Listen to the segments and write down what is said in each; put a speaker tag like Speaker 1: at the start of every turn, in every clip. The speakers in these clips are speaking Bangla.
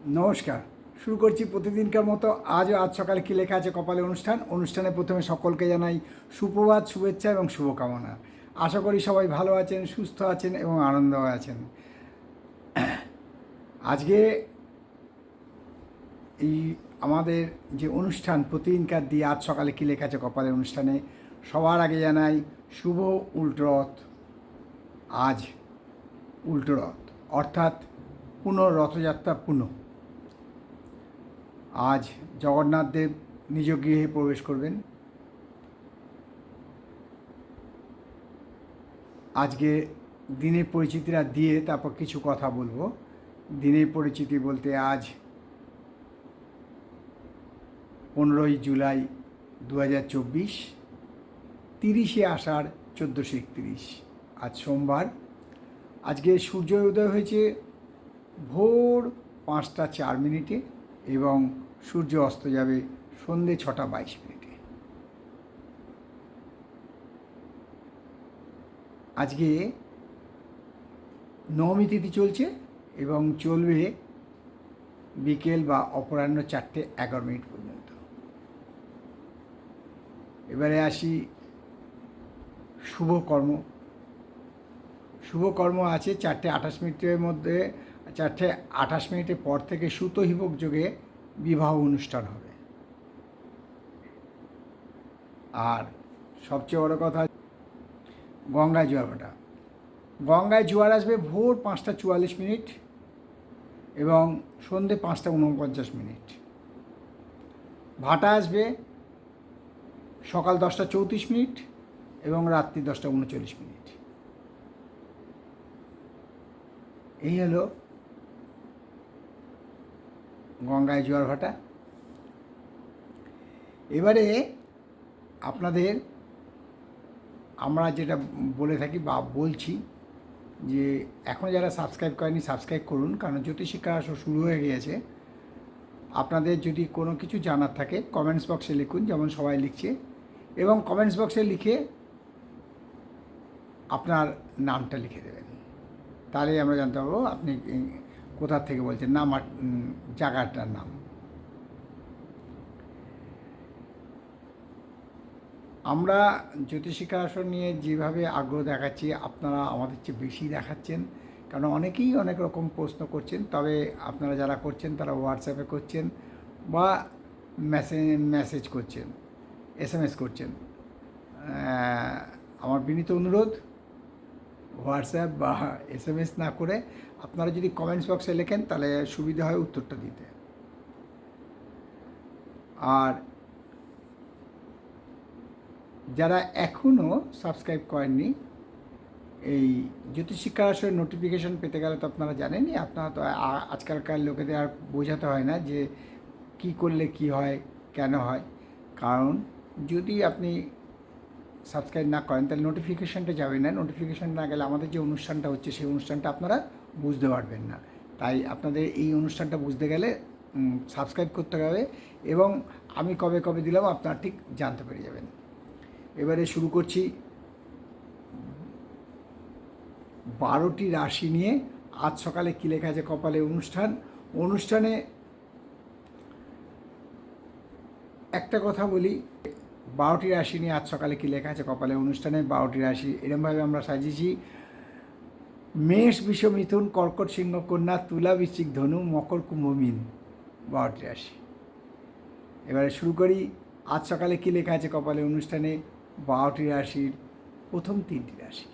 Speaker 1: নমস্কার। শুরু করছি প্রতিদিনকার মতো। আজ সকালে কী লেখা আছে কপালে অনুষ্ঠানে প্রথমে সকলকে জানাই সুপ্রভাত, শুভেচ্ছা এবং শুভকামনা। আশা করি সবাই ভালো আছেন, সুস্থ আছেন এবং আনন্দ আছেন। আজকে এই আমাদের যে অনুষ্ঠান প্রতিদিনকার দিয়ে আজ সকালে কী লেখা আছে কপালে অনুষ্ঠানে সবার আগে জানাই শুভ উল্টোরথ। আজ উল্টোরথ অর্থাৎ রথযাত্রা পুনঃ। আজ জগন্নাথ দেব নিজ গৃহে প্রবেশ করবেন। আজকে দিনের পরিচিতিটা দিয়ে তারপর কিছু কথা বলবো। দিনের পরিচিতি বলতে আজ 15ই জুলাই 2024, 30শে আষাঢ় 1431, আজ সোমবার। আজকে সূর্য উদয় হয়েছে ভোর 5টা 4 মিনিটে এবং সূর্য অস্ত যাবে সন্ধে 6টা 22 মিনিটে। আজকে নবমী তিথি চলছে এবং চলবে বিকেল বা অপরাহ্ন 4টে 11 মিনিট পর্যন্ত। এবারে আসি শুভকর্ম। শুভকর্ম আছে 4টে 28 মিনিটের মধ্যে, 4টে 28 মিনিটের পর থেকে সুতহিবক যোগে বিবাহ অনুষ্ঠান হবে। আর সবচেয়ে বড় কথা, গঙ্গায় জোয়ার ভাটা। গঙ্গায় জোয়ার আসবে ভোর 5টা 44 মিনিট এবং সন্ধে 5টা 49 মিনিট। ভাটা আসবে সকাল 10টা 34 মিনিট এবং রাত্রি 10টা 39 মিনিট। এই হলো গঙ্গায় জোয়ার ভাটা। এবারে আপনাদের আমরা যেটা বলে থাকি বা বলছি যে এখন যারা সাবস্ক্রাইব করেনি সাবস্ক্রাইব করুন, কারণ জ্যোতিষিক্ষা আসর শুরু হয়ে গিয়েছে। আপনাদের যদি কোনো কিছু জানার থাকে কমেন্টস বক্সে লিখুন, যেমন সবাই লিখছে, এবং কমেন্টস বক্সে লিখে আপনার নামটা লিখে দেবেন। তাহলেই আমরা জানতে পারবো আপনি কোথা থেকে বলছেন, নাম আর জায়গাটার নাম। আমরা জ্যোতিষিক্ষা আসর নিয়ে যেভাবে আগ্রহ দেখাচ্ছি আপনারা আমাদের চেয়ে বেশি দেখাচ্ছেন, কারণ অনেকেই অনেক রকম প্রশ্ন করছেন। তবে আপনারা যারা করছেন তারা হোয়াটসঅ্যাপে করছেন বা মেসেজ করছেন, SMS করছেন। আমার বিনীত অনুরোধ, হোয়াটসঅ্যাপ বা SMS না করে আপনারা যদি কমেন্টস বক্সে লেখেন তাহলে সুবিধা হয় উত্তরটা দিতে। আর যারা এখনও সাবস্ক্রাইব করেননি, এই জ্যোতিষিক্ষা আসরের নোটিফিকেশন পেতে গেলে তো আপনারা জানেনই। আপনারা তো আজকালকার লোকেদের আর বোঝাতে হয় না যে কি করলে কি হয়, কেন হয়। কারণ যদি আপনি সাবস্ক্রাইব না করেন তাহলে নোটিফিকেশানটা যাবে না। নোটিফিকেশান না গেলে আমাদের যে অনুষ্ঠানটা হচ্ছে সেই অনুষ্ঠানটা আপনারা বুঝতে পারবেন না। তাই আপনাদের এই অনুষ্ঠানটা বুঝতে গেলে সাবস্ক্রাইব করতে হবে এবং আমি কবে কবে দিলাম আপনারা ঠিক জানতে পেরে যাবেন। এবারে শুরু করছি 12টি রাশি নিয়ে আজ সকালে কী লেখা আছে কপালে অনুষ্ঠানে একটা কথা বলি, 12টি রাশি নিয়ে আজ সকালে কী লেখা আছে কপালে অনুষ্ঠানে 12টি রাশি এরমভাবে আমরা সাজিয়েছি: মেষ, বৃষ, মিথুন, কর্কট, সিংহ, কন্যা, তুলা, বৃশ্চিক, ধনু, মকর, কুম্ভ, মীন। 12টি রাশি। এবারে শুরু করি আজ সকালে কী লেখা আছে কপালে অনুষ্ঠানে 12টি রাশির প্রথম 3টি রাশি।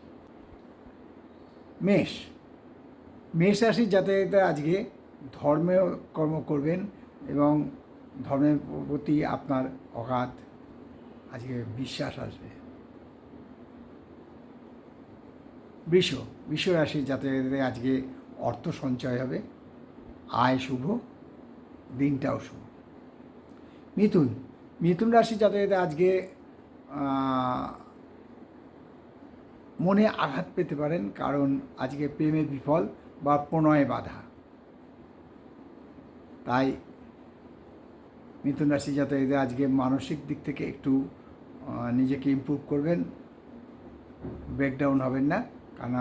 Speaker 1: মেষ রাশির জাতকরা আজকে ধর্মীয় কর্ম করবেন এবং ধর্মের প্রতি আপনার অগাধ আজকে বিশ্বাস আসবে। বৃষ রাশির জাতকদের আজকে অর্থ সঞ্চয় হবে, আয় শুভ, দিনটাও শুভ। মিথুন রাশির জাতকদের আজকে মনে আঘাত পেতে পারেন, কারণ আজকে প্রেমে বিফল বা প্রণয়ে বাধা। তাই মিথুন রাশি জাতকদের আজকে মানসিক দিক থেকে একটু নিজেকে ইমপ্রুভ করবেন, ব্রেকডাউন হবেন না, কারণ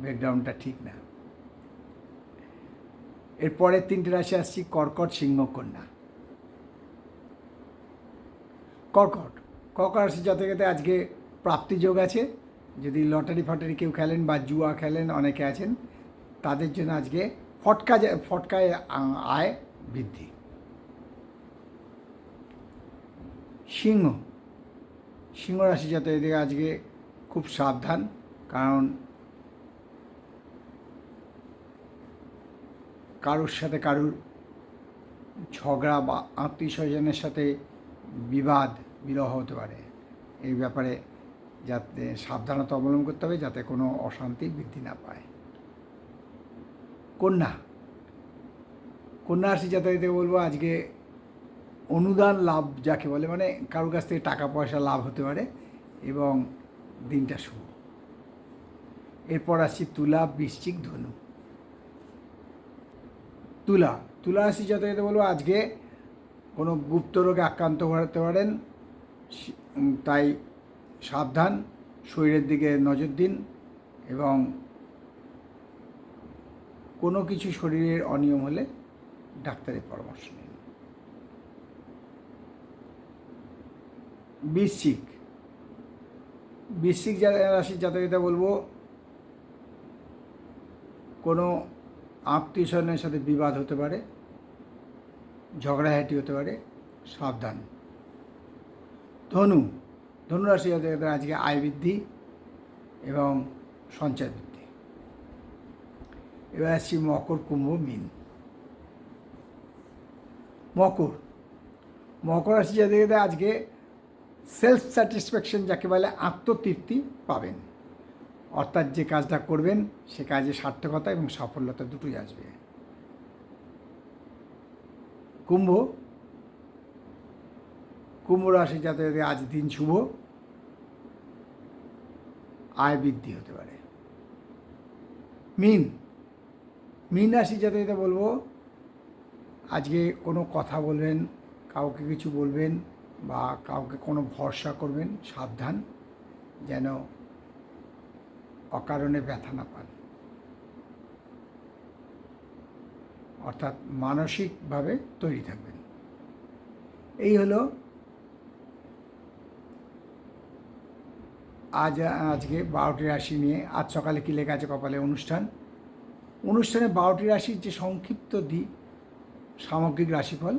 Speaker 1: ব্রেকডাউনটা ঠিক না। এরপরের 3টে রাশি আসছি কর্কট, সিংহ, কন্যা। কর্কট রাশি জাতকেতে আজকে প্রাপ্তিযোগ আছে। যদি লটারি ফটারি কেউ খেলেন বা জুয়া খেলেন, অনেকে আছেন, তাদের জন্য আজকে ফটকায় আয় বৃদ্ধি। সিংহ রাশি জাতকদের আজকে খুব সাবধান, কারণ কারোর সাথে কারুর ঝগড়া বা আত্মীয় স্বজনের সাথে বিরহ হতে পারে। এই ব্যাপারে যাতে সাবধানতা অবলম্বন করতে হবে, যাতে কোনো অশান্তি বৃদ্ধি না পায়। কন্যা রাশি জাতকদের বলবো আজকে অনুদান লাভ যাকে বলে, মানে কারোর কাছ থেকে টাকা পয়সা লাভ হতে পারে এবং দিনটা শুভ। এরপর আসছি তুলা, বৃশ্চিক, ধনু। তুলা রাশি জাতকদের বলবো আজকে কোনো গুপ্ত রোগে আক্রান্ত হতে পারেন, তাই সাবধান, শরীরের দিকে নজর দিন এবং কোনো কিছু শরীরের অনিয়ম হলে ডাক্তারের পরামর্শ নিন। বৃশ্চিক রাশির জাতকদের বলবো কোনো আত্মীয় স্বজনের সাথে বিবাদ হতে পারে, ঝগড়াঝাটি হতে পারে, সাবধান। ধনু রাশি জাতকদের আজকে আয় বৃদ্ধি এবং সঞ্চয় বৃদ্ধি। এবার আসছি মকর, কুম্ভ, মীন। মকর রাশি জাতকদের আজকে সেলফ স্যাটিসফ্যাকশন যাকে বলে আত্মতৃপ্তি পাবেন, অর্থাৎ যে কাজটা করবেন সে কাজে সার্থকতা এবং সাফল্যতা দুটোই আসবে। কুম্ভ রাশি জাতকদের আজ দিন শুভ, আয় বৃদ্ধি হতে পারে। মীন রাশি জাতকদের বলবো আজকে কোনো কথা বলবেন, কাউকে কিছু বলবেন বা কাউকে কোনো ভরসা করবেন, সাবধান যেন অকারণে ব্যথা না পান, অর্থাৎ মানসিকভাবে তৈরি থাকবেন। এই হলো আজকে 12টি রাশি নিয়ে আজ সকালে কী লেখা আছে কপালে অনুষ্ঠানে 12টি রাশির যে সংক্ষিপ্ত সামগ্রিক রাশিফল,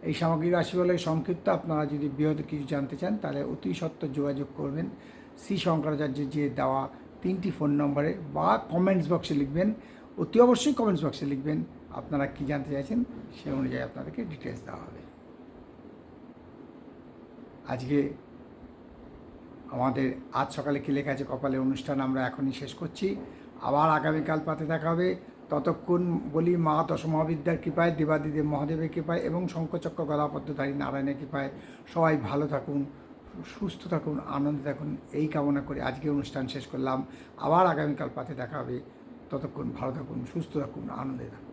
Speaker 1: এই সামগ্রিক রাশিফলের সংক্ষিপ্ত আপনারা যদি বৃহৎ কিছু জানতে চান তাহলে অতি সত্বর যোগাযোগ করবেন শ্রী শঙ্করাচার্যের যে দেওয়া 3টি ফোন নম্বরে, বা কমেন্টস বক্সে লিখবেন, অতি অবশ্যই কমেন্টস বক্সে লিখবেন আপনারা কী জানতে চাইছেন, সে অনুযায়ী আপনাদেরকে ডিটেলস দেওয়া হবে। আজকে আমাদের আজ সকালে কী লেখা আছে কপালে অনুষ্ঠান আমরা এখনই শেষ করছি। আবার আগামীকাল পাতে দেখা হবে। ততক্ষণ বলি মা দশমহাবিদ্যার কৃপায়, দেবাদিদেব মহাদেবের কৃপায় এবং শঙ্খচক্র গদাপদ্মধারী নারায়ণের কৃপায় সবাই ভালো থাকুন, সুস্থ থাকুন, আনন্দে থাকুন, এই কামনা করে আজকে অনুষ্ঠান শেষ করলাম। আবার আগামীকাল পাতে দেখা হবে। ততক্ষণ ভালো থাকুন, সুস্থ থাকুন, আনন্দে থাকুন।